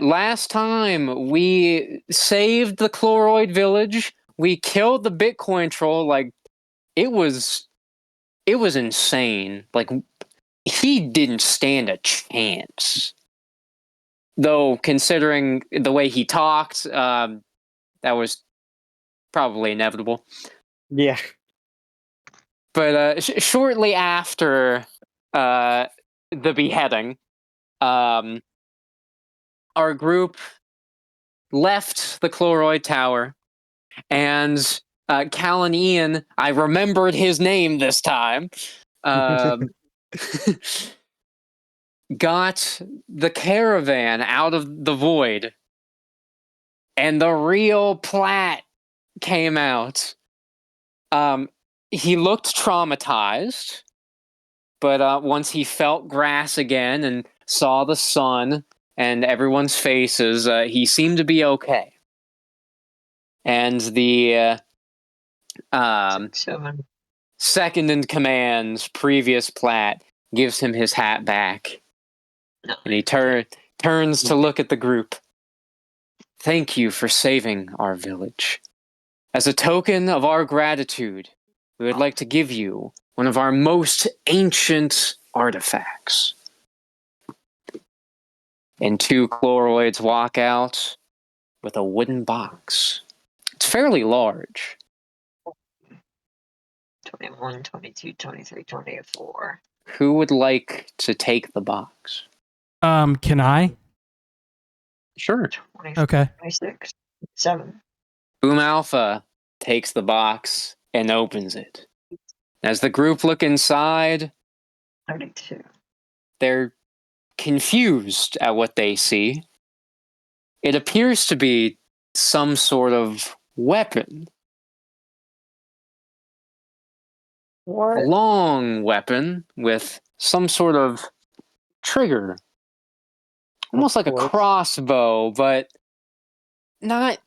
last time we saved the Chloroid Village. We killed the Bitcoin troll. Like, it was insane. Like, he didn't stand a chance. Though, considering the way he talked, that was probably inevitable. Yeah. But shortly after the beheading, our group left the Chloroid Tower, and Cal and Ian, I remembered his name this time, got the caravan out of the void, and the real Platt came out. He looked traumatized, but once he felt grass again and saw the sun and everyone's faces, he seemed to be okay. And the second in command's previous Platt gives him his hat back. No. And he turns to look at the group. Thank you for saving our village. As a token of our gratitude, we would like to give you one of our most ancient artifacts. And two Chloroids walk out with a wooden box. It's fairly large. 21, 22, 23, 24. Who would like to take the box? Can I? Sure. 24, okay. 26, 7. Boom Alpha takes the box and opens it. As the group look inside, 32. They're confused at what they see. It appears to be some sort of weapon. What? A long weapon with some sort of trigger. Almost like a crossbow, but not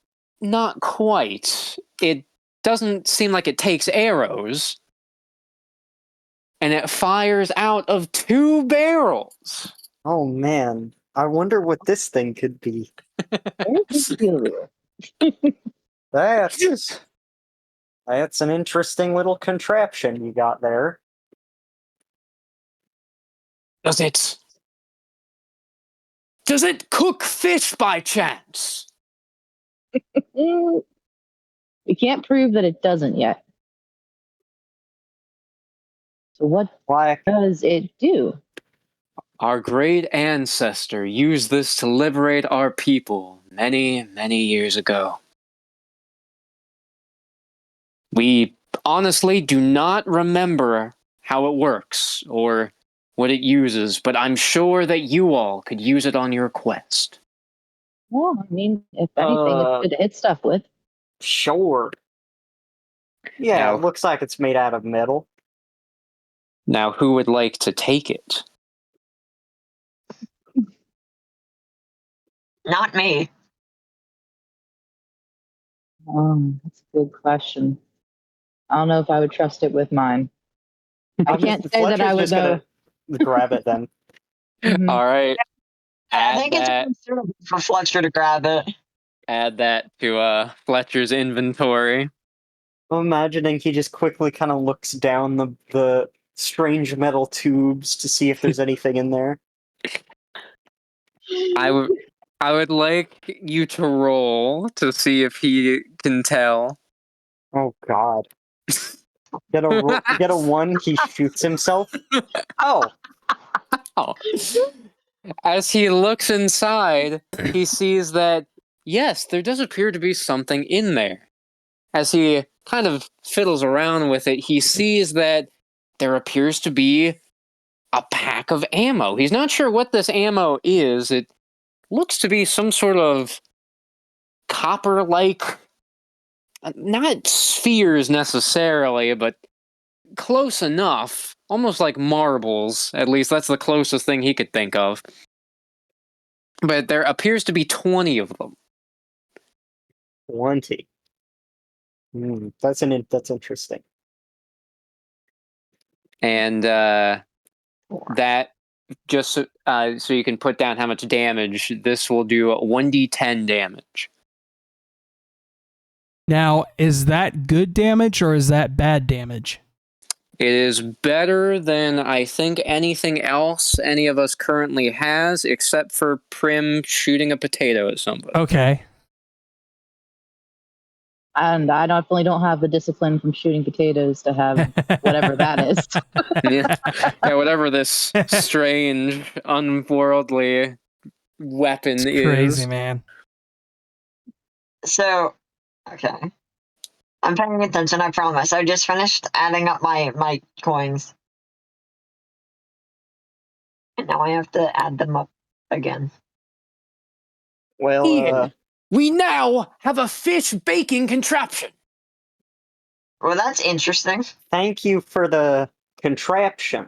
quite. It doesn't seem like it takes arrows. And it fires out of 2 barrels. Oh man, I wonder what this thing could be. That's an interesting little contraption you got there. Does it cook fish by chance? We can't prove that it doesn't yet. So what does it do? Our great ancestor used this to liberate our people many, many years ago. We honestly do not remember how it works or what it uses, but I'm sure that you all could use it on your quest. Well, I mean, if anything, it's good to hit stuff with. Sure. Yeah, Now, it looks like it's made out of metal. Now, who would like to take it? Not me. That's a good question. I don't know if I would trust it with mine. I can't say that I would know. Grab it then. Mhm. All right. I think it's for Fletcher to grab it. Add that to Fletcher's inventory. I'm imagining he just quickly kind of looks down the strange metal tubes to see if there's anything in there. I would like you to roll to see if he can tell. Oh God! Get a 1. He shoots himself. Oh. As he looks inside, he sees that yes, there does appear to be something in there. As he kind of fiddles around with it, he sees that there appears to be a pack of ammo. He's not sure what this ammo is. It looks to be some sort of copper-like, not spheres necessarily, but close enough, almost like marbles. At least that's the closest thing he could think of. But there appears to be 20 of them. 20. That's interesting. And that, just so you can put down how much damage. This will do 1d10 damage. Now, is that good damage or is that bad damage? It is better than I think anything else any of us currently has, except for Prim shooting a potato at somebody. Okay. And I definitely don't have the discipline from shooting potatoes to have whatever that is. Yeah, whatever this strange, unworldly weapon It's is. crazy, man. So, okay. I'm paying attention, I promise. I just finished adding up my coins. And now I have to add them up again. Well, Ian, we now have a fish baking contraption. Well, that's interesting. thank you for the contraption.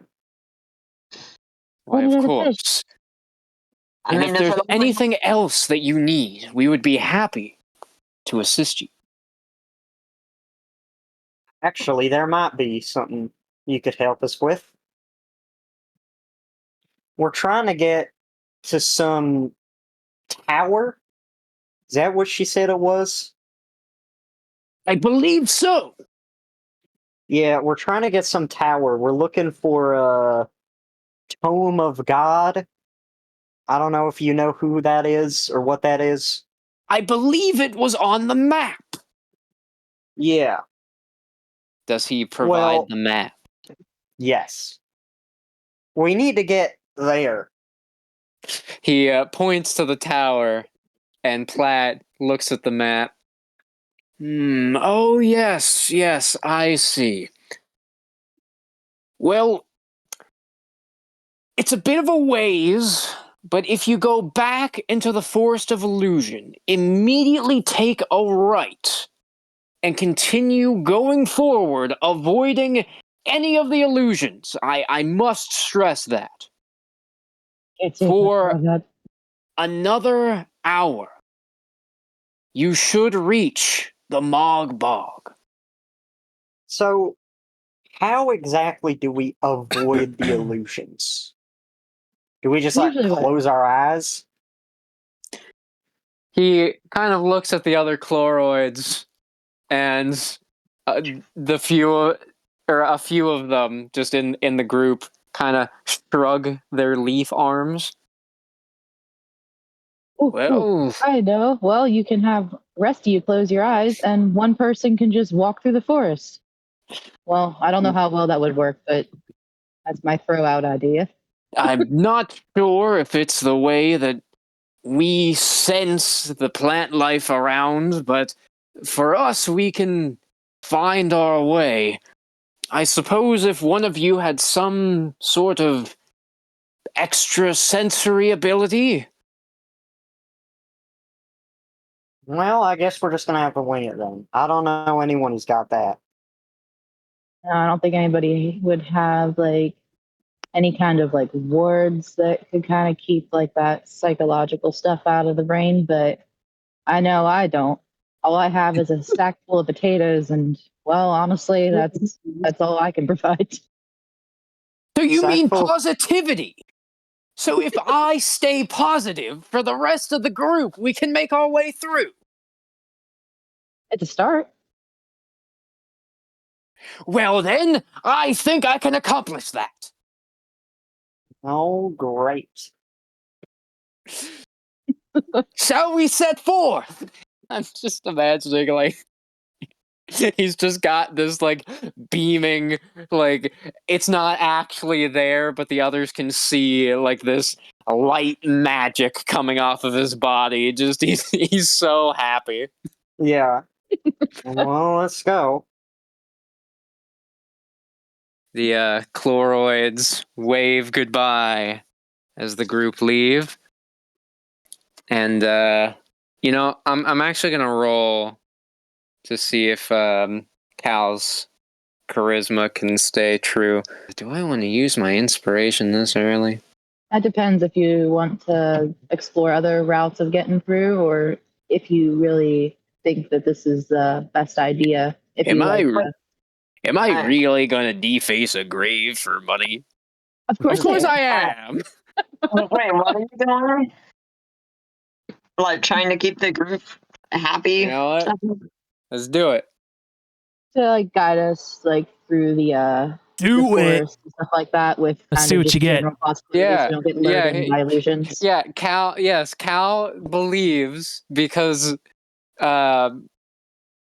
Why, Put it of in a fish. course. I And mean, if if there's it only- anything else that you need, we would be happy to assist you. Actually, there might be something you could help us with. We're trying to get to some tower. Is that what she said it was? I believe so. Yeah, we're trying to get some tower. We're looking for a Tome of God. I don't know if you know who that is or what that is. I believe it was on the map. Yeah, Does he provide Well- the map? yes. We need to get there. He points to the tower, and Platt looks at the map. Oh, yes, I see. Well, it's a bit of a ways, but if you go back into the Forest of Illusion, immediately take a right, and continue going forward, avoiding any of the illusions. I must stress that. Can't say For much about that. another hour, you should reach the Mog Bog. So, how exactly do we avoid the illusions? Do we just Usually what? close our eyes? He kind of looks at the other chloroids, and a few of them just in the group kind of shrug their leaf arms. Ooh, Well, I know. Well, you can have rest of you close your eyes, and one person can just walk through the forest. Well, I don't know how well that would work, but that's my throw out idea. I'm not sure if it's the way that we sense the plant life around, but for us, we can find our way. I suppose if one of you had some sort of extra sensory ability. Well, I guess we're just gonna have to wing it then. I don't know anyone who's got that. I don't think anybody would have like any kind of like wards that could kind of keep like that psychological stuff out of the brain, but I know I don't. All I have is a sack full of potatoes, and well, honestly, that's all I can provide. So you mean Sackful- positivity? So if I stay positive for the rest of the group, we can make our way through. It's a start. Well then, I think I can accomplish that. Oh, great. Shall we set forth? I'm just imagining, like, he's just got this, like, beaming, like, it's not actually there, but the others can see, like, this light magic coming off of his body. Just, he's so happy. Yeah. Well, let's go. The chloroids wave goodbye as the group leave. And, I'm actually going to roll to see if Cal's charisma can stay true. Do I want to use my inspiration this early? That depends if you want to explore other routes of getting through, or if you really think that this is the best idea. If Am you I like, Am I I- really going to deface a grave for money? of Of course, course I I am. am. Wait, what are you doing? Like trying to keep the group happy? You know what? Let's do it. To like guide us like through the Do it. forest and stuff like that with Let's kind see of what just you get. general possibilities Yeah, so we don't get lured yeah, in by illusions. Yeah, Cal. Yes, Cal believes because uh,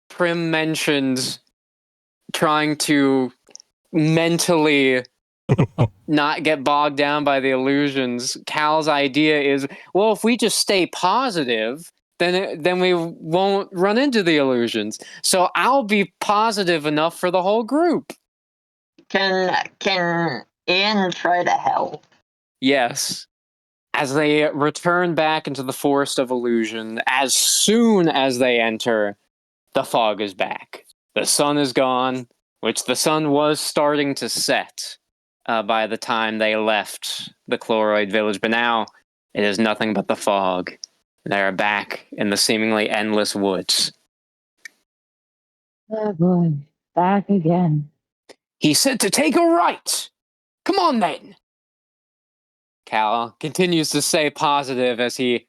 Prim mentioned trying to mentally not get bogged down by the illusions. Cal's idea is, well, if we just stay positive, then we won't run into the illusions. So I'll be positive enough for the whole group. Can Ian try to help? Yes. As they return back into the forest of illusion, as soon as they enter, the fog is back. The sun is gone, which the sun was starting to set by the time they left the Chloroid village, but now it is nothing but the fog. They are back in the seemingly endless woods. Oh boy, back again. He said to take a right! Come on then! Cal continues to stay positive as he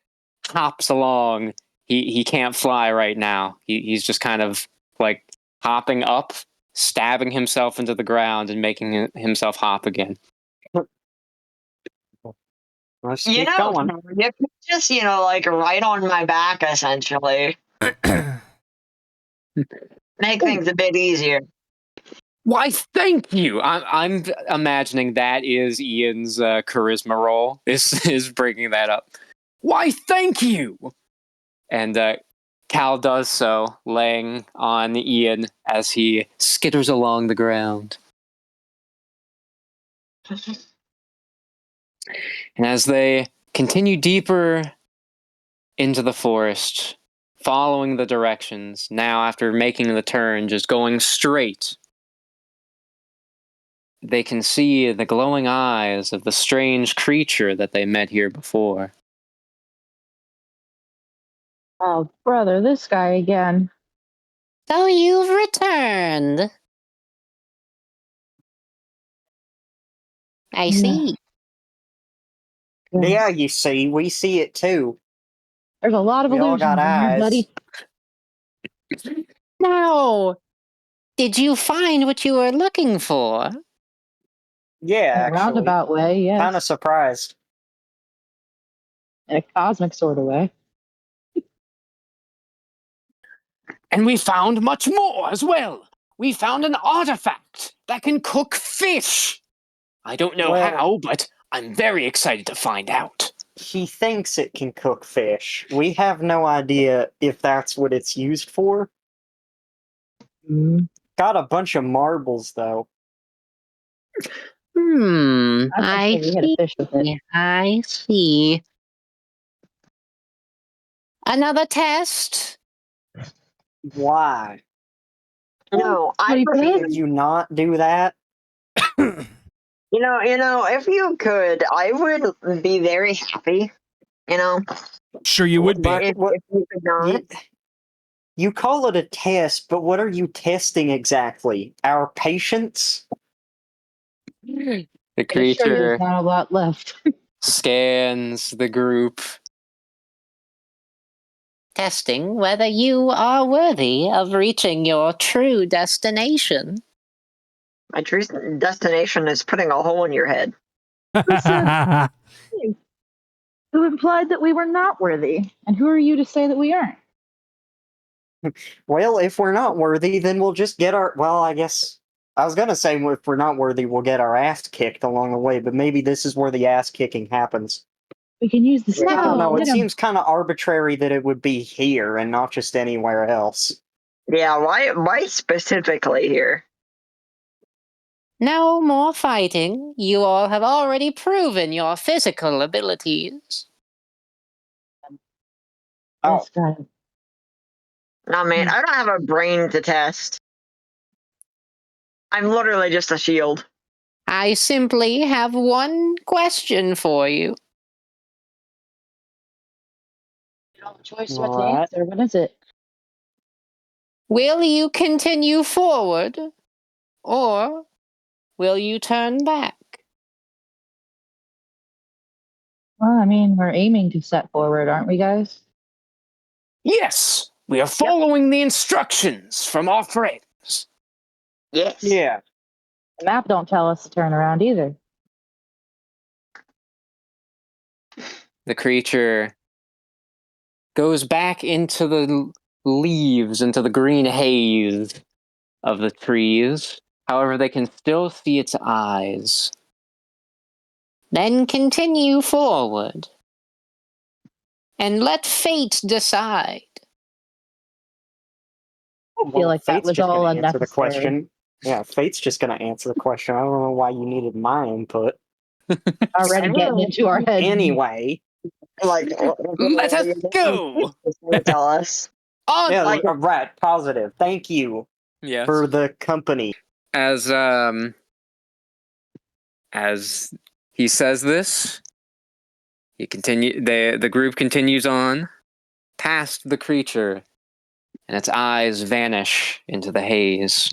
hops along. He can't fly right now. He's just kind of like hopping up, stabbing himself into the ground, and making himself hop again. Let's You keep know, going. you could just, like right on my back, essentially. Make things a bit easier. Why, thank you. I'm imagining that is Ian's charisma roll. Is bringing that up. Why, thank you. And Cal does so, laying on Ian as he skitters along the ground. And as they continue deeper into the forest, following the directions, now after making the turn, just going straight, they can see the glowing eyes of the strange creature that they met here before. Oh brother, this guy again. So you've returned. I see. Yeah, you see, we see it too. There's a lot of We all got illusions in here, eyes. buddy. Now, did you find what you were looking for? Yeah, In a actually. roundabout way, yes. Kind of surprised. In a cosmic sort of way. And we found much more as well. We found an artifact that can cook fish. I don't know Well- how, but I'm very excited to find out. He thinks it can cook fish. We have no idea if that's what it's used for. Mm. Got a bunch of marbles, though. I I think we hit a fish with it. see. I see. Another test? Why? No, I Ready for that? refuse. Could you not do that? If you could, I would be very happy. Sure, you would be. But If you could not. You call it a test, but what are you testing exactly? Our patience? The I assure you creature there's not a lot left. scans the group. Testing whether you are worthy of reaching your true destination. My true destination is putting a hole in your head. Who implied that we were not worthy? And who are you to say that we aren't? Well, if we're not worthy, then we'll just get our... Well, I guess... I was gonna say if we're not worthy, we'll get our ass kicked along the way, but maybe this is where the ass kicking happens. We can use the stick. I don't know, to it hit 'em. seems kind of arbitrary that it would be here and not just anywhere else. Yeah, why specifically here? No more fighting. You all have already proven your physical abilities. Oh, This guy. No, man, I don't have a brain to test. I'm literally just a shield. I simply have one question for you. You don't have a choice what to What? answer. What is it? Will you continue forward, or will you turn back? Well, I mean, we're aiming to set forward, aren't we, guys? Yes, we are following the instructions from our friends. Yes. Yeah. The map don't tell us to turn around either. The creature goes back into the leaves, into the green haze of the trees. However, they can still see its eyes. Then continue forward. And let fate decide. I feel like that Fate's was just all gonna answer the unnecessary. question. Yeah, Fate's just gonna answer the question. I don't know why you needed my input. Already getting into our heads. Anyway, Like, Let us go! tell us. On! yeah, Like- right, positive. Thank you Yes. for the company. As he says this, the group continues on past the creature, and its eyes vanish into the haze.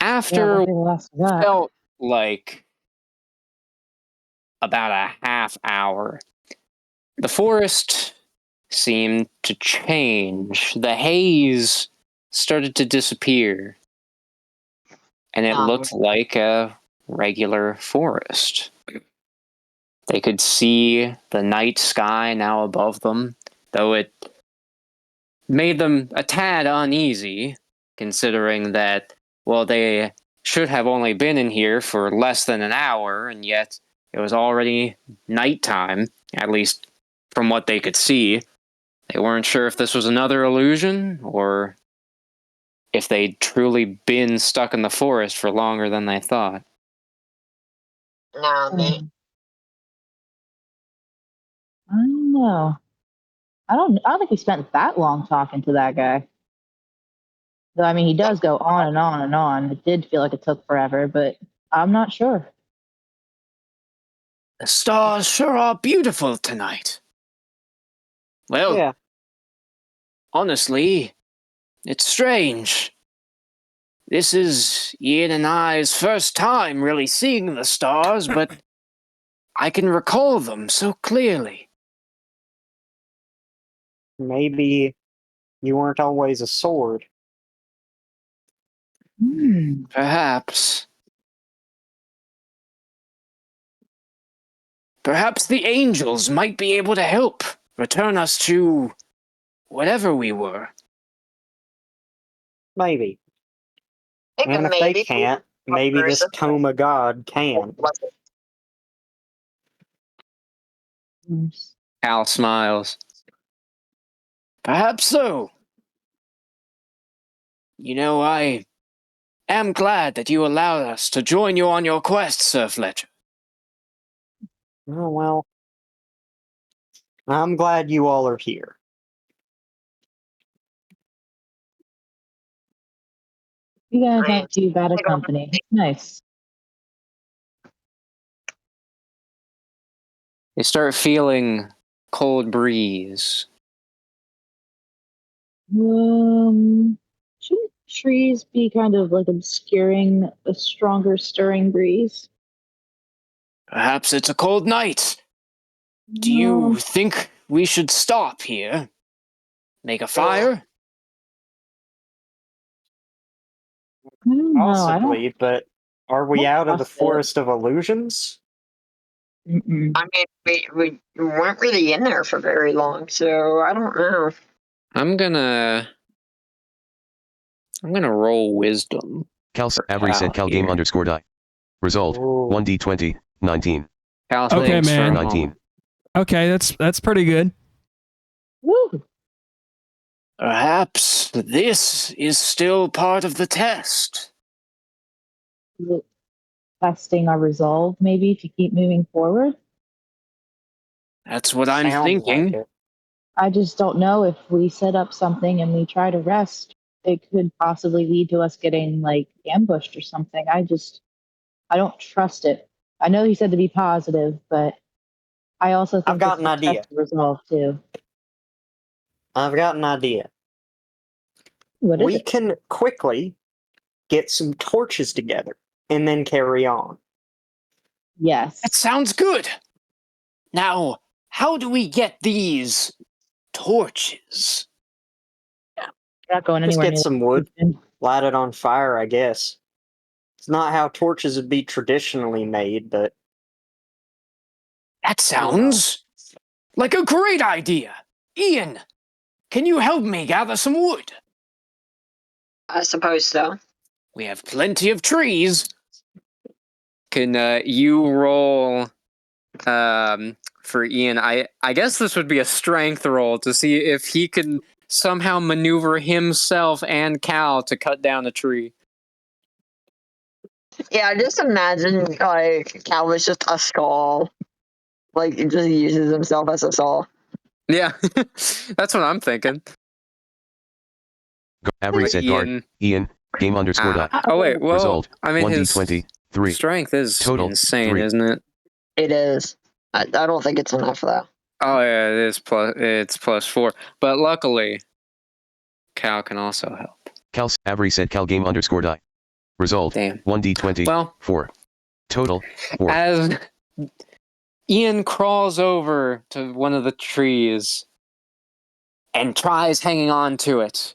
After Yeah, what that. felt like about a half hour, the forest seemed to change. The haze started to disappear, and it looked like a regular forest. They could see the night sky now above them, though it made them a tad uneasy, considering that, well, they should have only been in here for less than an hour, and yet it was already nighttime, at least from what they could see. They weren't sure if this was another illusion, or if they'd truly been stuck in the forest for longer than they thought. Nah, me. I don't know. I don't think we spent that long talking to that guy. Though, I mean, he does go on and on and on. It did feel like it took forever, but I'm not sure. The stars sure are beautiful tonight. Well, Yeah, honestly, it's strange. This is Ian and I's first time really seeing the stars, but I can recall them so clearly. maybe you weren't always a sword. Perhaps. Perhaps the angels might be able to help return us to whatever we were. Maybe. It And could if they maybe can't, maybe this Tome of God can. Hal smiles. Perhaps so. You know, I am glad that you allowed us to join you on your quest, Sir Fletcher. Oh, well. I'm glad you all are here. You guys aren't too bad a company. It's nice. They start feeling cold breeze. Shouldn't trees be kind of like obscuring a stronger stirring breeze? Perhaps it's a cold night. Do you think we should stop here? Make a fire? I don't know. Possibly, but are we don't out of the trust it. Forest of Illusions? Mm-mm. I mean, we weren't really in there for very long, so I don't know. I'm gonna roll wisdom. Cal's For Avery said Cal Cal game here. underscore die. Result Ooh. 1d20 19 Cal Okay, thinks for a man. moment. 19. Okay, that's pretty good. Woo! Perhaps this is still part of the test. Is it testing our resolve, maybe, to keep moving forward? That's what I'm Sounds thinking. like it. I just don't know if we set up something and we try to rest, it could possibly lead to us getting like ambushed or something. I don't trust it. I know he said to be positive, but I also think I've got this an is idea. test resolve too. I've got an idea. What is We it? can quickly get some torches together and then carry on. Yes. That sounds good. Now, how do we get these torches? We're not going Just anywhere get near some wood, light it on fire, I guess. It's not how torches would be traditionally made, but That sounds like a great idea. Ian, can you help me gather some wood? I suppose so. We have plenty of trees. Can you roll for Ian? I guess this would be a strength roll to see if he can somehow maneuver himself and Cal to cut down a tree. Yeah, just imagine like Cal was just a skull. Like he just uses himself as a saw. Yeah, that's what I'm thinking. Avery said guard. Ian. Ian. Game underscore dot. Oh wait, well, Result. I mean 1d20. his 3. strength is Total, insane, 3. isn't it? It is. I don't think it's enough though. Oh yeah, it is plus. It's +4, but luckily, Cal can also help. Cal. Avery said Cal game underscore dot. Result. Damn. 1d20. Well, 4. Total. 4. as Ian crawls over to one of the trees and tries hanging on to it,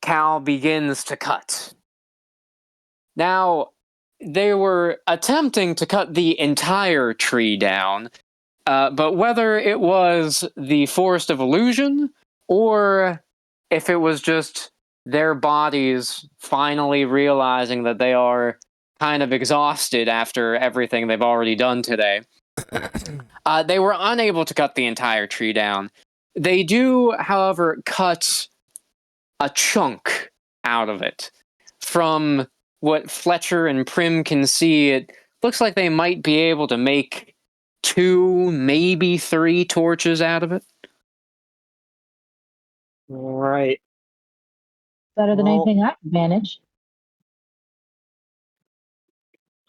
Cal begins to cut. Now, they were attempting to cut the entire tree down, but whether it was the Forest of Illusion or if it was just their bodies finally realizing that they are kind of exhausted after everything they've already done today, they were unable to cut the entire tree down. They do, however, cut a chunk out of it. From what Fletcher and Prim can see, it looks like they might be able to make 2, maybe 3 torches out of it. right. better than Well- anything I can manage.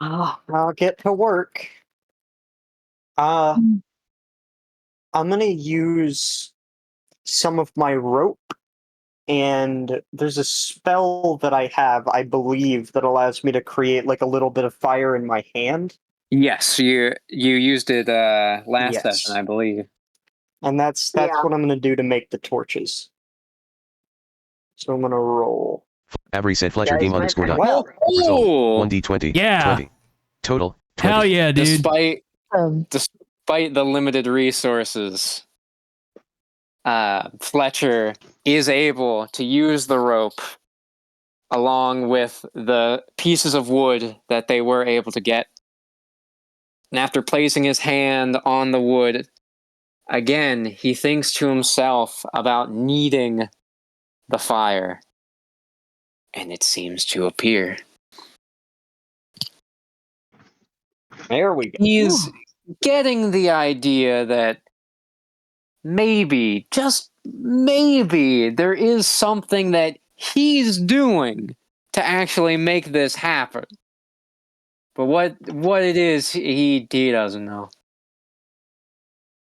I'll get to work. I'm gonna use some of my rope, and there's a spell that I have, I believe, that allows me to create like a little bit of fire in my hand, Yes, you used it last Yes. session, I believe. and that's Yeah. what I'm gonna do to make the torches. So I'm gonna roll. Avery said Fletcher Guys, game my underscore dot. Well, Result. Ooh! 1d20. Yeah. 20. Total. 20. Hell yeah, dude. Despite Um, the limited resources, Fletcher is able to use the rope along with the pieces of wood that they were able to get. And after placing his hand on the wood, again, he thinks to himself about needing the fire. And it seems to appear. there we go. He's getting the idea that maybe, just maybe, there is something that he's doing to actually make this happen. But what it is, he doesn't know.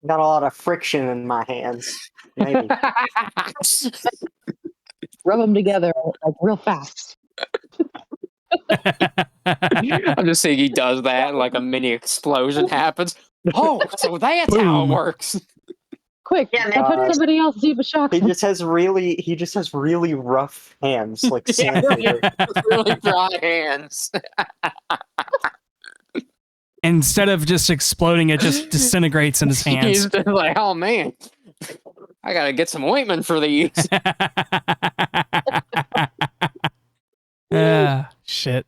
Got a lot of friction in my hands. Maybe. rub them together like real fast. I'm just saying he does that, like a mini explosion happens. Oh, so that's how it Boom. works. Quick, Yeah, I put man. somebody else to see if it shocks He them. just has really rough hands, like Yeah. sandpaper. Really dry hands. Instead of just exploding, it just disintegrates in his hands. He's just like, oh man, I gotta get some ointment for these. Shit.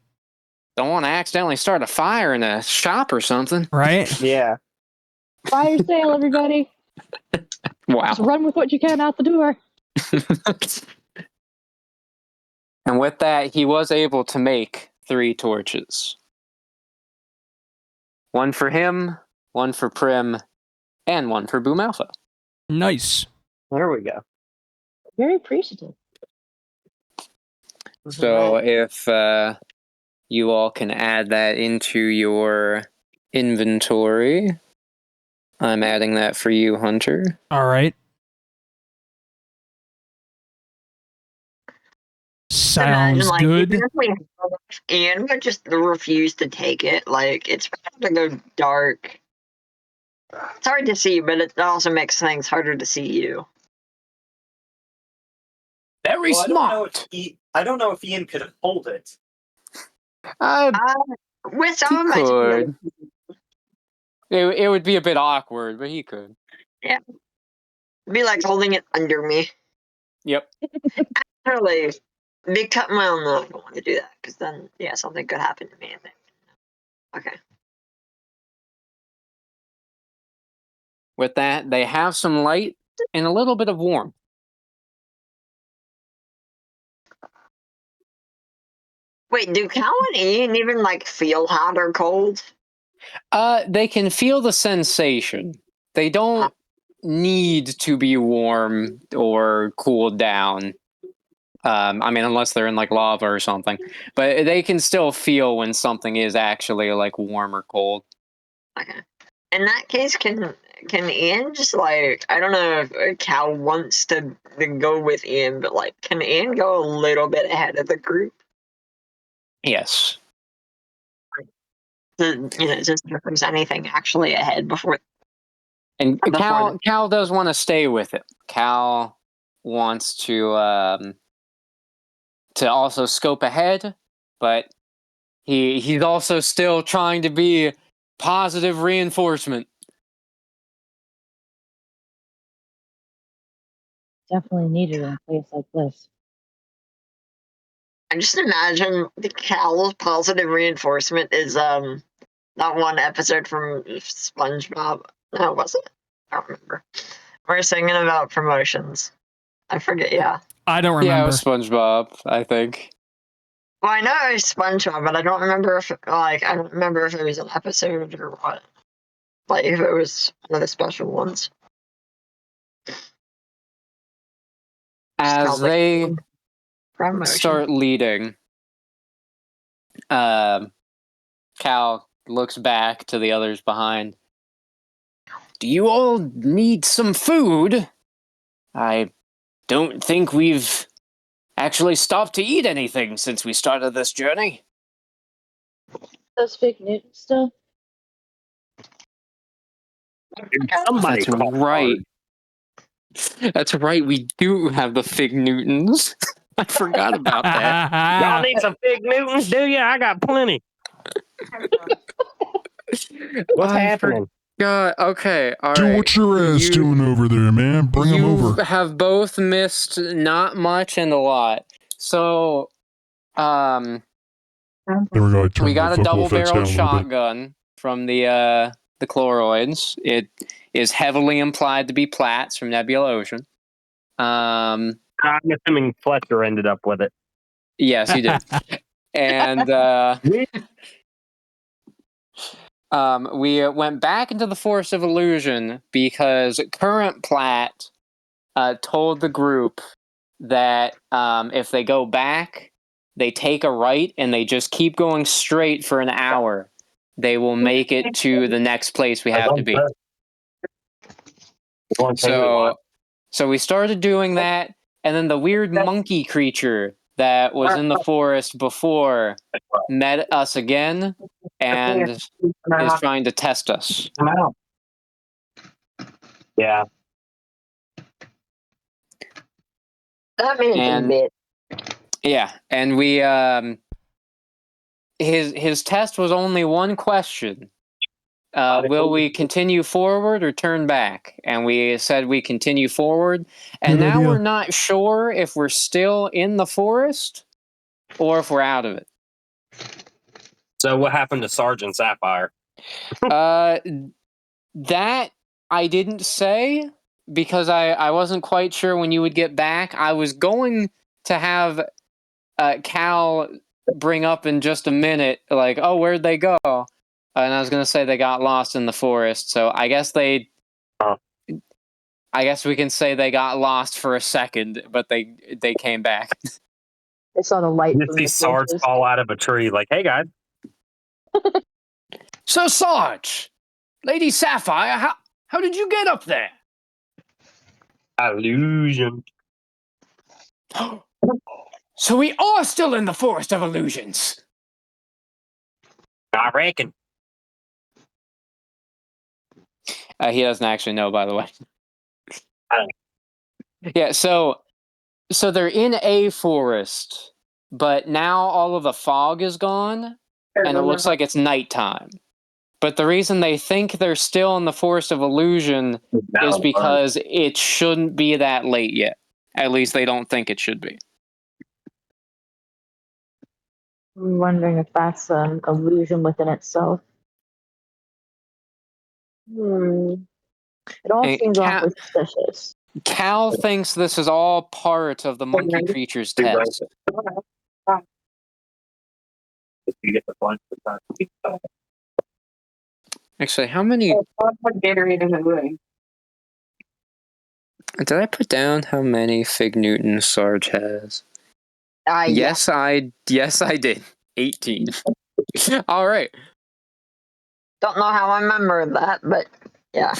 Don't want to accidentally start a fire in a shop or something. Right? Yeah. Fire sale, everybody. Wow. Just run with what you can out the door. And with that, he was able to make 3 torches. 1 for him, 1 for Prim, and 1 for Boom Alpha. Nice. There we go. Very appreciative. So if you all can add that into your inventory, I'm adding that for you, Hunter. All right. Sounds like, good. even if we Ian would just refuse to take it. Like it's about to go dark. It's hard to see, but it also makes things harder to see you. Very Well, smart. I don't know if Ian could hold it. With some He of my could. It would be a bit awkward, but he could. yeah, it'd be like holding it under me. Yep. Actually, well, no, I don't want to do that because then, yeah, something could happen to me. Okay. With that, they have some light and a little bit of warmth. Wait, do Cal and Ian even like feel hot or cold? They can feel the sensation. They don't need to be warm or cooled down. I mean, unless they're in like lava or something. But they can still feel when something is actually like warm or cold. Okay. In that case, can Ian just like, I don't know if Cal wants to go with Ian, but like, can Ian go a little bit ahead of the group? Yes. Just if there's anything actually ahead before. And Before Cal does want to stay with it. Cal wants to also scope ahead, but he's also still trying to be positive reinforcement. Definitely needed in a place like this. I just imagine the Cal's positive reinforcement is that one episode from SpongeBob. No, was it? I don't remember. We're singing about promotions. I forget. Yeah. I don't Yeah, it remember. was SpongeBob, I think. Well, I know it was SpongeBob, but I don't remember if it was an episode or what. Like if it was one of the special ones. As they promotion. start leading, Cal looks back to the others behind. Do you all need some food? I don't think we've actually stopped to eat anything since we started this journey. Those fake news stuff. Somebody That's call right. That's right, we do have the Fig Newtons. I forgot about that. Y'all need some Fig Newtons, do you? I got plenty. What's happening? Okay, all right. Dude, what your ass doing over there, man? Bring him over. You have both missed not much and a lot. So, There we go. I turned we got the a football double-barreled effects down a little bit. shotgun from the Chloroids. It is heavily implied to be Platts from Nebula Ocean. I'm assuming Fletcher ended up with it. Yes, he did. And we went back into the Forest of Illusion because current Platt told the group that if they go back, they take a right and they just keep going straight for an hour, they will make it to the next place we have to be. So we started doing that, and then the weird monkey creature that was in the forest before met us again and is trying to test us. Yeah. That means a bit. Yeah, and we his test was only one question. Will we continue forward or turn back? And we said we continue forward. And Good now idea. we're not sure if we're still in the forest or if we're out of it. So what happened to Sergeant Sapphire? That I didn't say because I wasn't quite sure when you would get back. I was going to have Cal bring up in just a minute, like, oh, where'd they go? And I was going to say they got lost in the forest. So I guess I guess we can say they got lost for a second, but they came back. They saw the light. You see Sarge fall out of a tree, like, hey guys. So Sarge, Lady Sapphire, how did you get up there? Illusion. So we are still in the Forest of Illusions. I reckon. He doesn't actually know, by the way. Oh. Yeah, so they're in a forest, but now all of the fog is gone, and it looks like it's nighttime. But the reason they think they're still in the Forest of Illusion is because it shouldn't be that late yet. At least they don't think it should be. I'm wondering if that's an illusion within itself. It all And seems awfully suspicious. Cal thinks this is all part of the monkey creature's test. Actually, how many... Did I put down how many Fig Newtons Sarge has? Yes, I did. 18. All right. Don't know how I remember that, but yeah.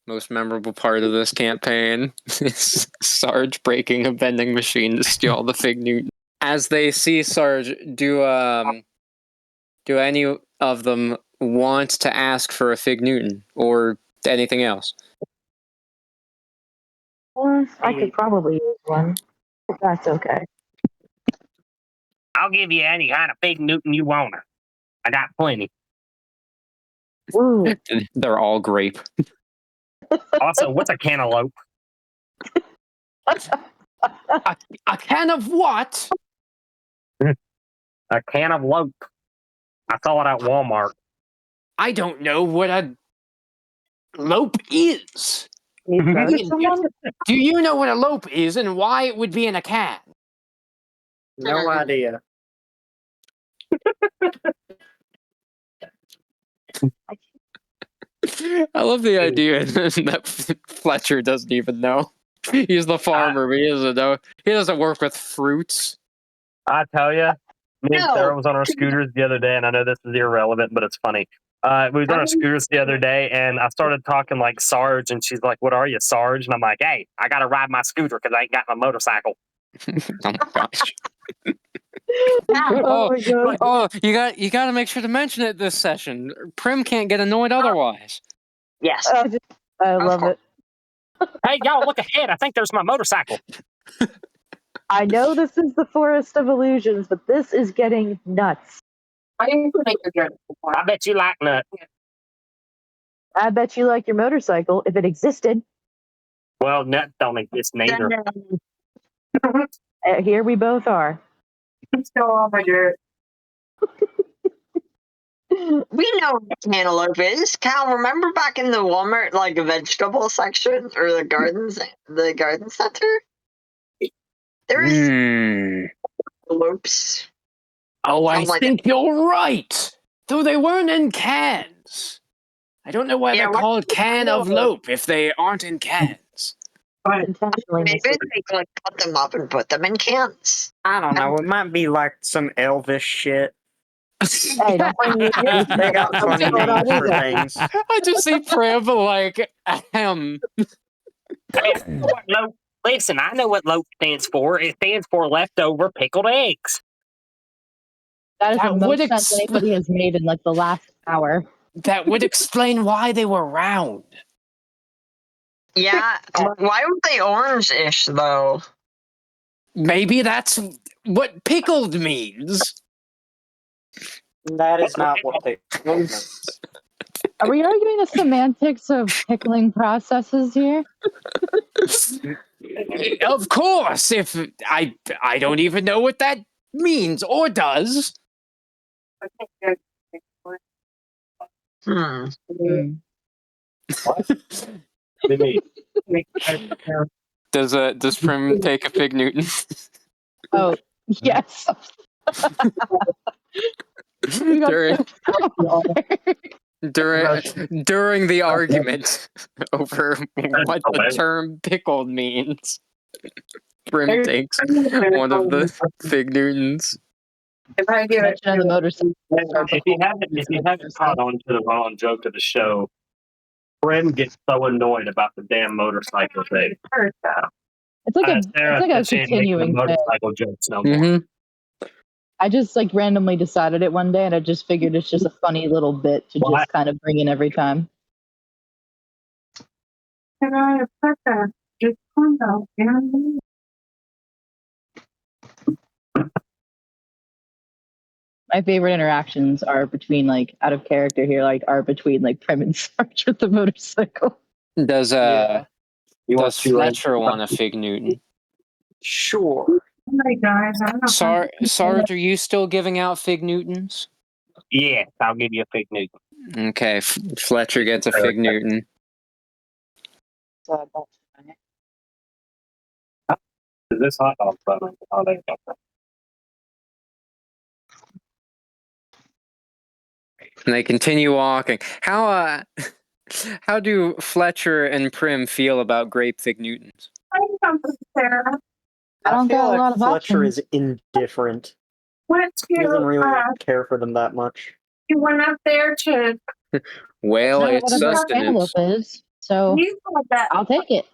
Most memorable part of this campaign is Sarge breaking a vending machine to steal the Fig Newton. As they see Sarge, do any of them want to ask for a Fig Newton or anything else? Or I could probably use one, if that's okay. I'll give you any kind of Fig Newton you want. I got plenty. Ooh. They're all grape. Also, what's a cantaloupe? A can of what? A can of lope. I saw it at Walmart. I don't know what a lope is. Do you know what a lope is and why it would be in a can? No idea. I love the idea that Fletcher doesn't even know. He's the farmer, but he doesn't know. He doesn't work with fruits. I tell you, me and Sarah was on our scooters the other day, and I know this is irrelevant, but it's funny. We was on our scooters the other day, and I started talking like Sarge, and she's like, "What are you, Sarge?" And I'm like, "Hey, I gotta ride my scooter because I ain't got my motorcycle." Oh my gosh. Oh my god. Oh, you got to make sure to mention it this session. Prim can't get annoyed otherwise. Yes. I love it. Hey, y'all, look ahead. I think there's my motorcycle. I know this is the Forest of Illusions, but this is getting nuts. I bet you like nuts. I bet you like your motorcycle if it existed. Well, nuts don't exist neither. Here we both are. We know what cantaloupe is. Cal, remember back in the Walmart like vegetable section or the garden center? There is cantaloupes. Oh, I Something like think you're right. Though they weren't in cans. I don't know why they're called can of lope if they aren't in cans. Intentionally Maybe they like cut them up and put them in cans. I don't know. It might be like some Elvish shit. Hey, don't bring me. They got funny names for things. I just see Prim like, ahem. Listen, I know what lope stands for. It stands for leftover pickled eggs. That is That the would most sense anybody has made in like the last hour. That would explain why they were round. Yeah, why were they orange-ish though? Maybe that's what pickled means. That is not what pickled means. Are we arguing the semantics of pickling processes here? Of course, if I don't even know what that means or does. Does Prim take a Fig Newton? Oh, yes. During the argument over what the term pickled means, Prim takes one of the Fig Newtons. If you haven't motorcycle. caught on to the wrong joke of the show, Brim gets so annoyed about the damn motorcycle thing. It's like a continuing thing. motorcycle jokes no more. I just like randomly decided it one day, and I just figured it's just a funny little bit to Why? just kind of bring in every time. Can I put that? Just come out. My favorite interactions are between like out of character here, like are between like Prim and Sarge with the motorcycle. Does Yeah. Fletcher want a Fig Newton? Sure. Hey guys, I don't know. Sarge, are you still giving out Fig Newtons? Yeah, I'll give you a Fig Newton. Okay, Fletcher gets a Fig Newton. Is this hot dog bun? Oh, there you go. And they continue walking. How do Fletcher and Prim feel about grape Fig Newtons? Say something, Sarah. I don't feel got like a lot of Fletcher options. is indifferent. What's He doesn't your really class? care for them that much. You went up there to. Well, Not it's what a sustenance. cantaloupe is, so You said that I'll take it.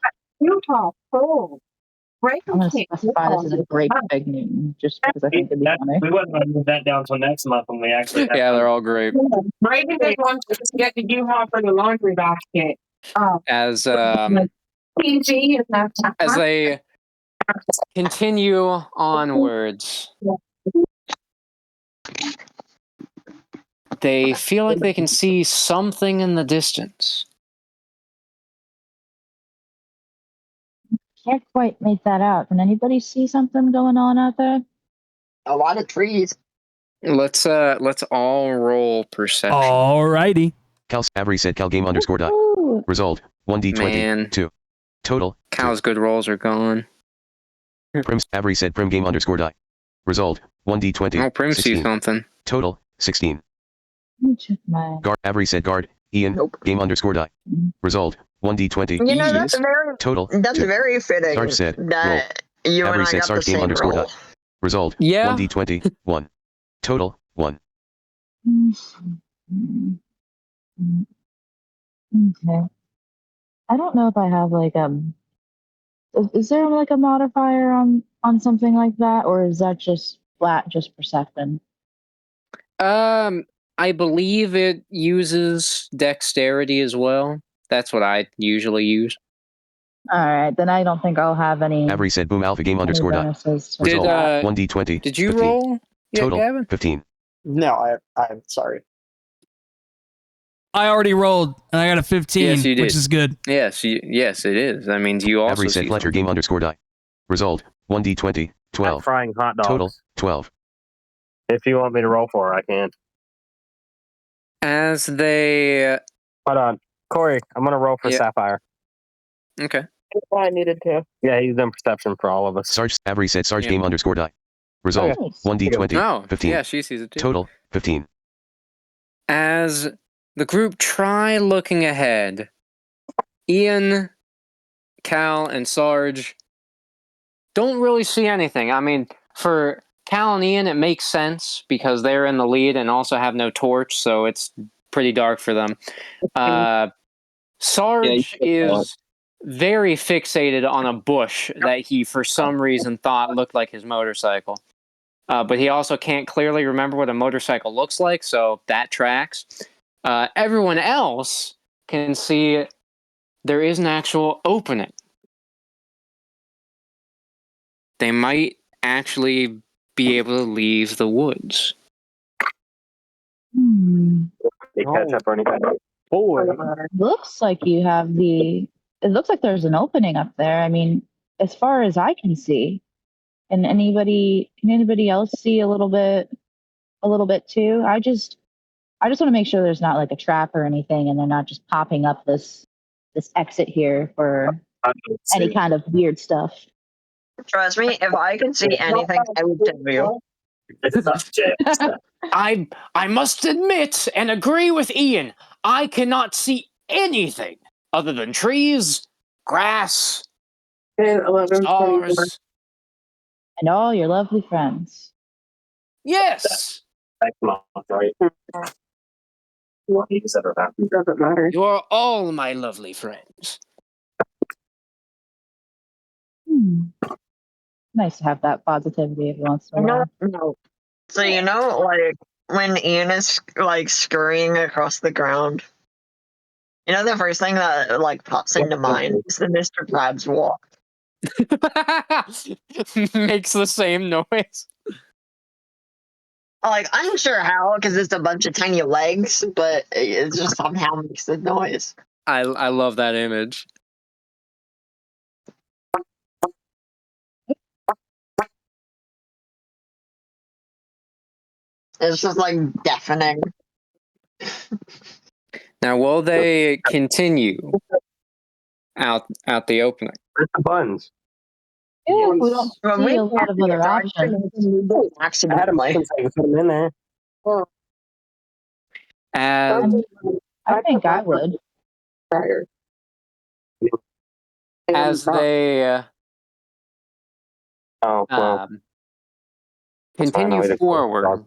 Utah full. Break I'm gonna specify this as a grape Fig Newton, just because I think it'd be funny. We wouldn't move that down until next month when we actually have Yeah, they're all grape. Brayden just wants to get the U-Haul for the laundry basket. As PG is not. as they continue onwards, they feel like they can see something in the distance. Can't quite make that out. Can anybody see something going on out there? A lot of trees. Let's all roll perception. Alrighty. Cal Avery said Cal game underscore die. Ooh. Result 1d20 Man. 2. Total 2. Cal's good rolls are gone. Prim Avery said Prim game underscore die. Result 1d20 Oh, Prim sees 16. something. Total 16. Let me check my. Guard Avery said guard Ian Nope. game underscore die. Result 1d20 You know, Ian. that's Total 2. very fitting. Sarge said, That you and Avery I said got the Sarge game same underscore roll. die. Result Yeah. 1d20 1. Total 1. Okay. I don't know if I have like is there like a modifier on something like that, or is that just flat just perception? I believe it uses dexterity as well. That's what I usually use. All right, then I don't think I'll have any. Avery said boom alpha game underscore die. bonuses to Result that. 1d20 Did you 15. roll? Yeah, Total Gavin? 15. No, I'm sorry. I already rolled and I got a 15, Yes, you did. which is good. Yes, yes, it is. That means you also Avery said see Fletcher something. game underscore die. Result 1d20 I'm 12. frying hot dogs. Total 12. If you want me to roll for it, I can. As they... Hold on. Corey, I'm going to roll for Yeah. Sapphire. Okay. I needed to. Yeah, he's done perception for all of us. Sarge Avery said Sarge Yeah. game underscore die. Result Nice. 1d20 Oh, 15. yeah, she sees it too. Total 15. As the group try looking ahead, Ian, Cal, and Sarge don't really see anything. I mean, for Cal and Ian, it makes sense because they're in the lead and also have no torch, so it's pretty dark for them. Sarge is very fixated on a bush that he, for some reason, thought looked like his motorcycle. But he also can't clearly remember what a motorcycle looks like, so that tracks. Everyone else can see there is an actual opening. They might actually be able to leave the woods. They catch up or anything. Boy. Looks like you have the. It looks like there's an opening up there. I mean, as far as I can see. And can anybody else see a little bit too? I just want to make sure there's not like a trap or anything, and they're not just popping up this exit here for any kind of weird stuff. Trust me, if I can see anything, I would tell you. I must admit and agree with Ian. I cannot see anything other than trees, grass, 10, 11, 12. stars. And all your lovely friends. Yes, Next month, right? What you said about It doesn't matter. you are all my lovely friends. Nice to have that positivity every once in a while. No. So like when Ian is like scurrying across the ground, the first thing that like pops into mind is the Mr. Krabs walk. Makes the same noise. Like, I'm sure how, because it's a bunch of tiny legs, but it just somehow makes the noise. I love that image. It's just like deafening. Now, will they continue out the opening? Where's the buns? Yeah, we don't When see a lot of other options. I had them Accidentally. since I put them in there. And I think I would. as they Oh, well. continue That's fine, forward,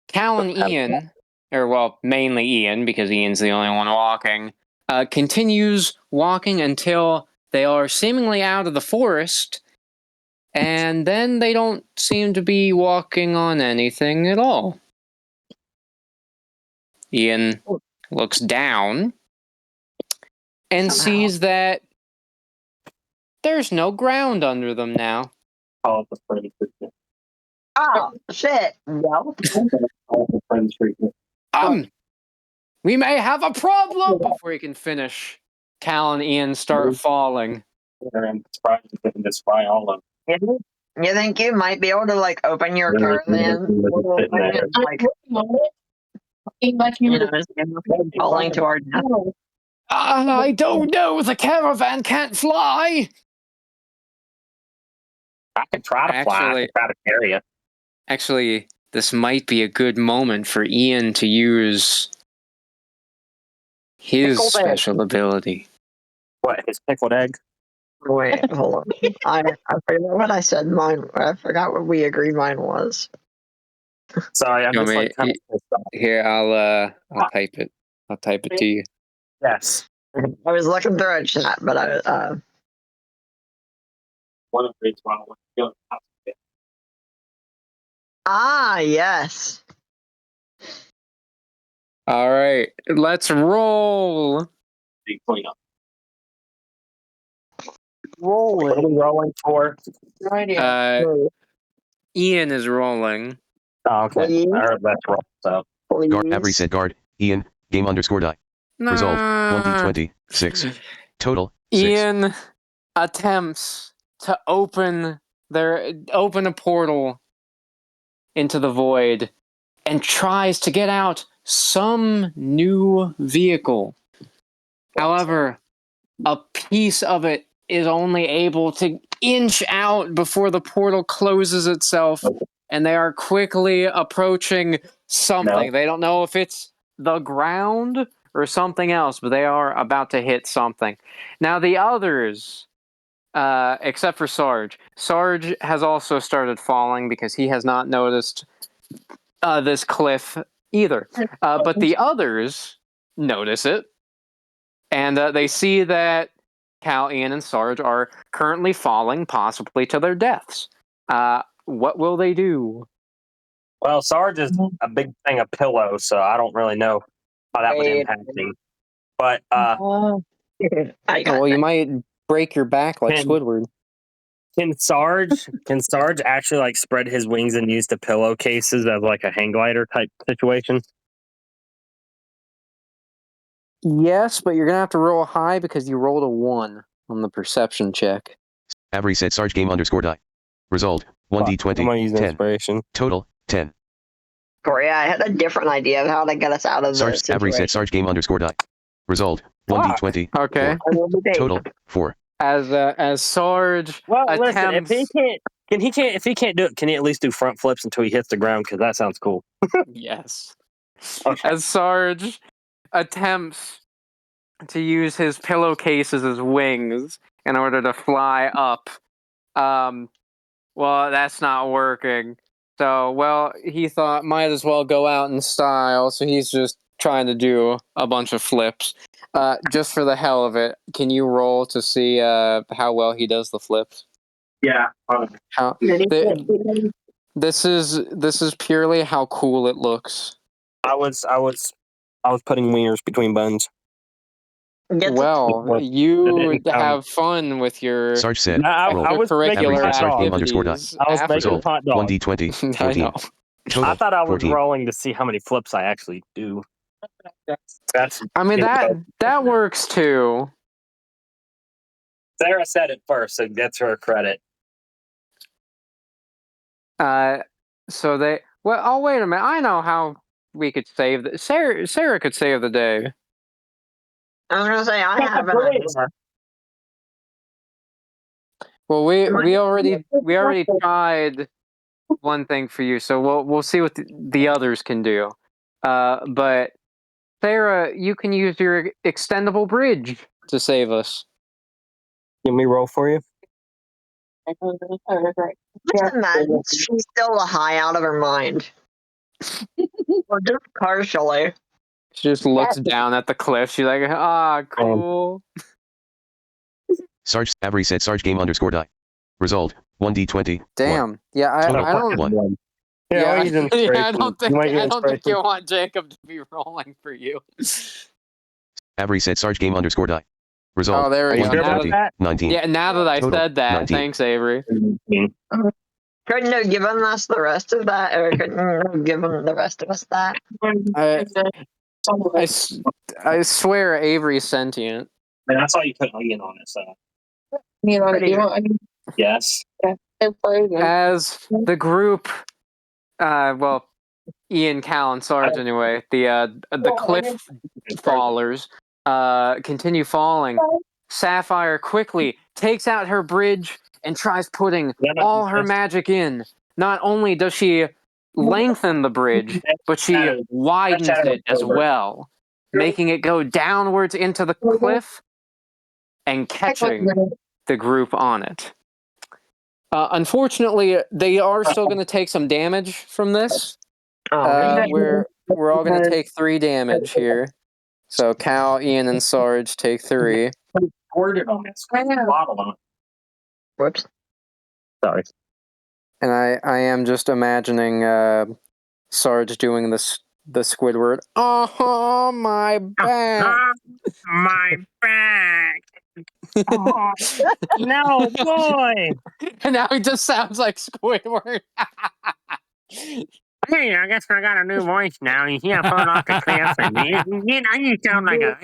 Cal and Ian, or well, mainly Ian, because Ian's the only one walking, continues walking until they are seemingly out of the forest, and then they don't seem to be walking on anything at all. Ian looks down and sees that there's no ground under them now. Oh, shit. Well, We may have a problem before he can finish. Cal and Ian start falling. I'm surprised you didn't just fry all of them. you think you might be able to like open your caravan? Falling to our death. I don't know. The caravan can't fly. I could try to fly. I could try to carry you. Actually, this might be a good moment for Ian to use his special ability. What, his pickled egg? Wait, hold on. I forgot what I said. I forgot what we agreed mine was. Sorry, I'm just like kind of pissed off. Here, I'll type it. I'll type it to you. Yes. I was looking through a chat, but One of these one. yes. All right, let's roll. Clean up. Rolling. What are we rolling for? Ian is rolling. Oh, okay. Please. I heard that's wrong. So Guard every set guard. Ian. Game underscore die. Result 1d20. 6. Total 6. Ian attempts to open a portal into the void and tries to get out some new vehicle. However, a piece of it is only able to inch out before the portal closes itself, and they are quickly approaching something. No. They don't know if it's the ground or something else, but they are about to hit something. Now the others, except for Sarge has also started falling because he has not noticed this cliff either. But the others notice it, and they see that Cal, Ian, and Sarge are currently falling, possibly to their deaths. What will they do? Well, Sarge is a big thing of pillow, so I don't really know how that would impact me. But Well, you might break your back like Squidward. Can Sarge actually like spread his wings and use the pillowcases as like a hang glider type situation? Yes, but you're gonna have to roll high because you rolled a 1 on the perception check. Avery said Sarge game underscore die. Result 1d20. I'm gonna use 10. inspiration. Total 10. Corey, I had a different idea of how to get us out of Sarge the situation. Avery said Sarge game underscore die. Result 1d20. Okay. 4. Total 4. As Sarge attempts, listen, if he can't do it, can he at least do front flips until he hits the ground? Because that sounds cool. yes. Okay. As Sarge attempts to use his pillowcases as wings in order to fly up, well, that's not working. So, he thought might as well go out in style, so he's just trying to do a bunch of flips. Just for the hell of it, can you roll to see how well he does the flips? Yeah. How This is purely how cool it looks. I was putting wieners between buns. Well, you have fun with your Sarge said, No, I was making extracurritular hot dogs. activities. I was making Result, hot dogs. 1d20, I 14. know. Total, I thought I was 14. rolling to see how many flips I actually do. That's I mean that works too. Sarah said it first, so that's her credit. So they. Well, oh wait a minute. I know how we could save the Sarah could save the day. I was gonna say I have an idea. Well, we already tried one thing for you, so we'll see what the others can do. But Sarah, you can use your extendable bridge to save us. Can we roll for you? Just imagine she's still high out of her mind. Or just partially. She just looks down at the cliff. She's like, ah, cool. Sarge Avery said Sarge game _ die. Result, 1d20. Damn. 1. Yeah, Total, I don't. 1. Yeah, I'll use inspiration. I don't think You I don't think inspiration? you want Jacob to be rolling for you. Avery said Sarge game _ die. Result, Oh, there we go. 1d20, 19. Yeah, now that I Total, said that, 19. thanks, Avery. Couldn't have given us the rest of that, or couldn't have given the rest of us that. I swear Avery's sentient. And I saw you put onion on it, so. Yes. As the group, well, Ian, Cal, and Sarge anyway, the cliff fallers continue falling. Sapphire quickly takes out her bridge and tries putting all her magic in. Not only does she lengthen the bridge, but she widens it as well, making it go downwards into the cliff and catching the group on it. Unfortunately, they are still going to take some damage from this. We're all going to take 3 damage here. So Cal, Ian, and Sarge take 3. Poured it on this bottle on it. Whoops. Sorry. And I am just imagining Sarge doing the Squidward. Oh, my back! My back! Oh, no, boy! And now he just sounds like Squidward. Hey, I guess I got a new voice now. You can't fall off the cliff. And you sound like a,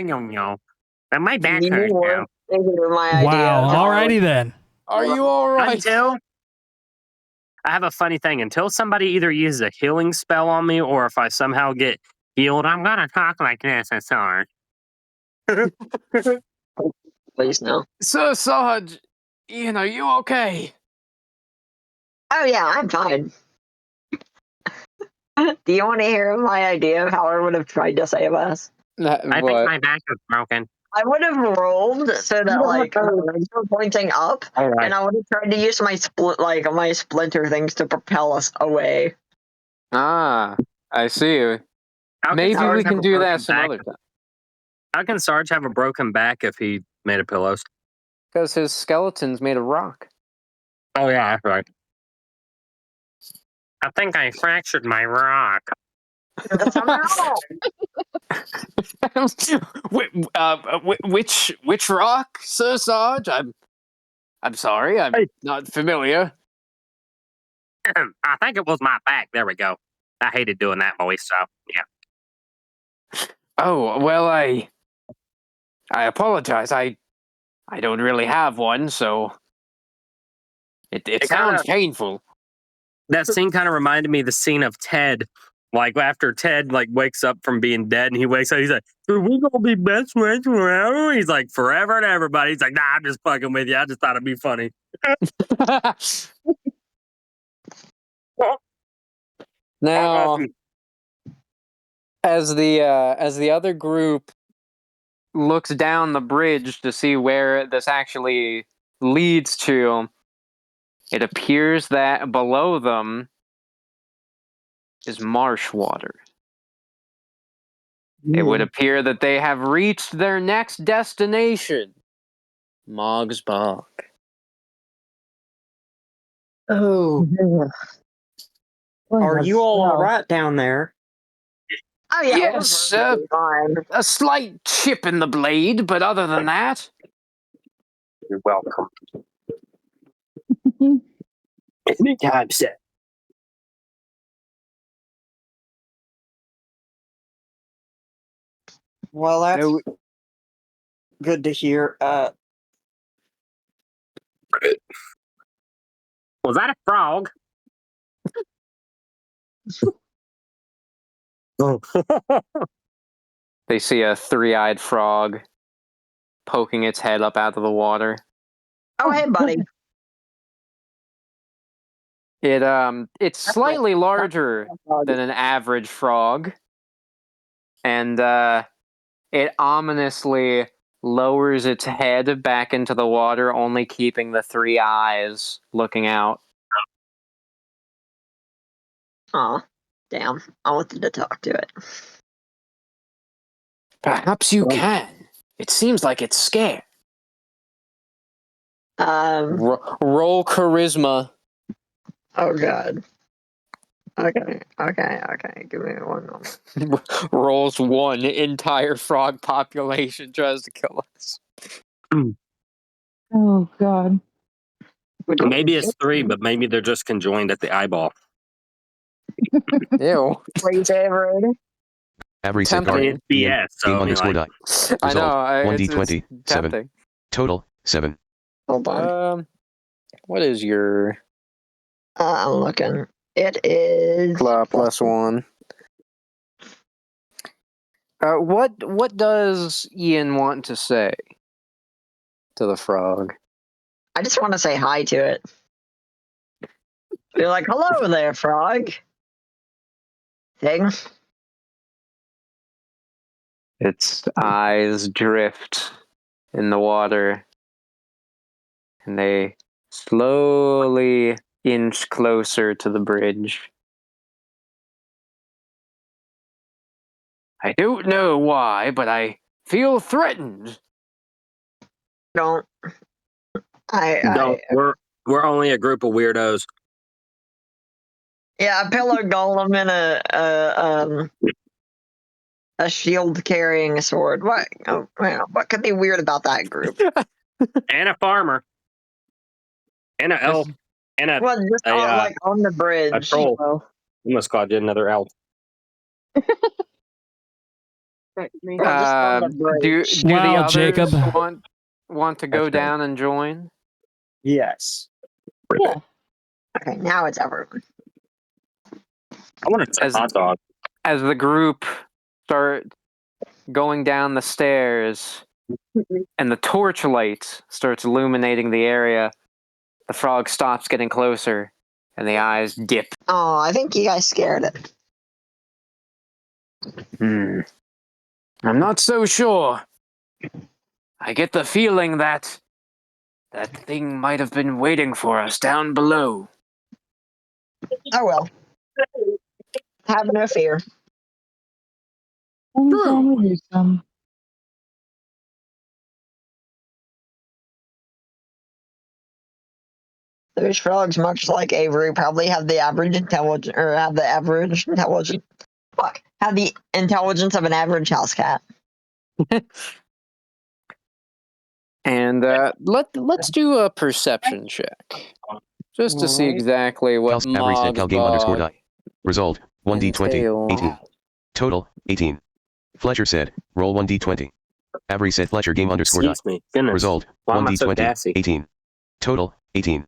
But my back hurts now. Wow, alrighty then. Are you alright? Until I have a funny thing. Until somebody either uses a healing spell on me, or if I somehow get healed, I'm gonna talk like this. It's hard. Please no. So Sarge, Ian, are you okay? Oh yeah, I'm fine. Do you want to hear my idea of how I would have tried to save us? I think my back is broken. I would have rolled so that like my legs were pointing up, and I would have tried to use my my splinter things to propel us away. Ah, I see. Maybe we can do that some other time. How can Sarge have a broken back if he made of pillows? Because his skeleton's made of rock. Oh yeah, that's right. I think I fractured my rock. Which rock, Sir Sarge? I'm sorry, I'm not familiar. I think it was my back. There we go. I hated doing that voice, so yeah. Oh well, I apologize. I don't really have one, so it sounds painful. That scene kind of reminded me of the scene of Ted. Like after Ted wakes up from being dead, and he wakes up, he's like, "Are we gonna be best friends forever?" He's like, "Forever and everybody." He's like, "Nah, I'm just fucking with you. I just thought it'd be funny." Now, as the other group looks down the bridge to see where this actually leads to, it appears that below them is marsh water. It would appear that they have reached their next destination, Mog's Bog. Oh. Boy, Are that's you all swell. right down there? Oh yeah, Yes, we're perfectly fine. a slight chip in the blade, but other than that, You're welcome. Anytime, sir. Well, that's no, good to hear. Was that a frog? they see a three-eyed frog poking its head up out of the water. Oh hey, buddy. It's slightly larger than an average frog, and it ominously lowers its head back into the water, only keeping the three eyes looking out. Aw, damn. I wanted to talk to it. Perhaps you can. It seems like it's scared. Roll charisma. Oh god. Okay. Give me one moment. Rolls 1. Entire frog population tries to kill us. Oh god. Maybe it's 3, but maybe they're just conjoined at the eyeball. Ew. Please, Avery. Avery said Tempting. guard. It's Ian. BS. So, Game I mean, underscore like, die. I Result. know. 1d20. It's 7. tempting. Total. 7. Hold on. What is your I'm looking. It is plus 1? What does Ian want to say to the frog? I just want to say hi to it. You're like, hello there, frog. Thing. Its eyes drift in the water, and they slowly inch closer to the bridge. I don't know why, but I feel threatened. Don't. don't. We're only a group of weirdos. Yeah, a pillow golem and a shield carrying a sword. What? Oh, well, what could be weird about that group? And a farmer. And an elf. And a, Well, just like on the bridge. a troll. So. Almost called you another elf. Well, just on the bridge. Do the Wow, others Jacob. want to go That's great. down and join? Yes. Yeah. Okay, now it's everyone. I want to say hot dog. As the group start going down the stairs and the torchlight starts illuminating the area, the frog stops getting closer and the eyes dip. Oh, I think you guys scared it. I'm not so sure. I get the feeling that thing might have been waiting for us down below. Oh well. Have no fear. Anytime we do some. Those frogs, much like Avery, probably have the average intelligence, or have the average intelligence. Fuck, have the intelligence of an average house cat. And let's do a perception check, just to see Alright. exactly what Avery said Cal game underscore Mogsbog die. Result. 1d20. entails. 18. Total. 18. Fletcher said, roll 1d20. Avery said Fletcher game underscore die. Excuse me. Goodness. Result. Why am I so 1d20. gassy? 18. Total. 18.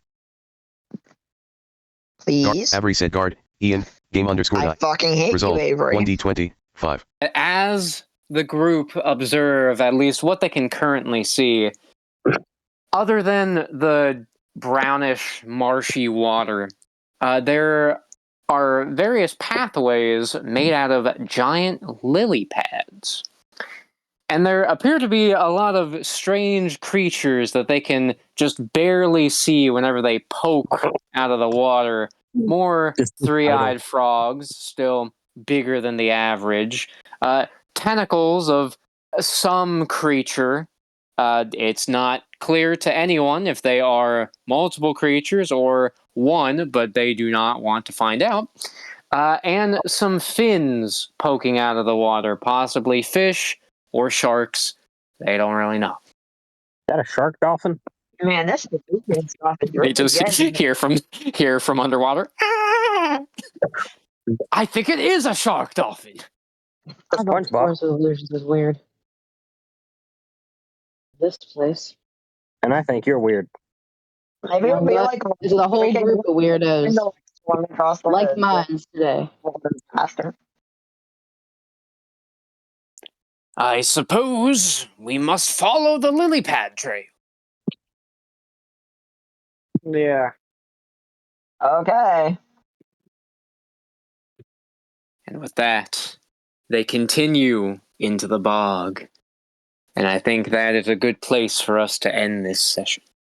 Please. Avery said guard. Ian. Game underscore I die. fucking hate Result. you, Avery. 1d20. 5. As the group observe at least what they can currently see, other than the brownish, marshy water, there are various pathways made out of giant lily pads. And there appear to be a lot of strange creatures that they can just barely see whenever they poke out of the water. More three-eyed frogs, still bigger than the average. Tentacles of some creature, It's not clear to anyone if they are multiple creatures or one, but they do not want to find out. And some fins poking out of the water, possibly fish or sharks. They don't really know. Is that a shark dolphin? Man, this stuff is They really just getting hear from underwater. Ah! I think it is a shark dolphin. I thought Force of Illusions was weird. This place. And I think you're weird. Maybe it'll be like There's a whole group of weirdos across the like mines today. faster. I suppose we must follow the lily pad trail. Yeah. Okay. And with that, they continue into the bog. And I think that is a good place for us to end this session.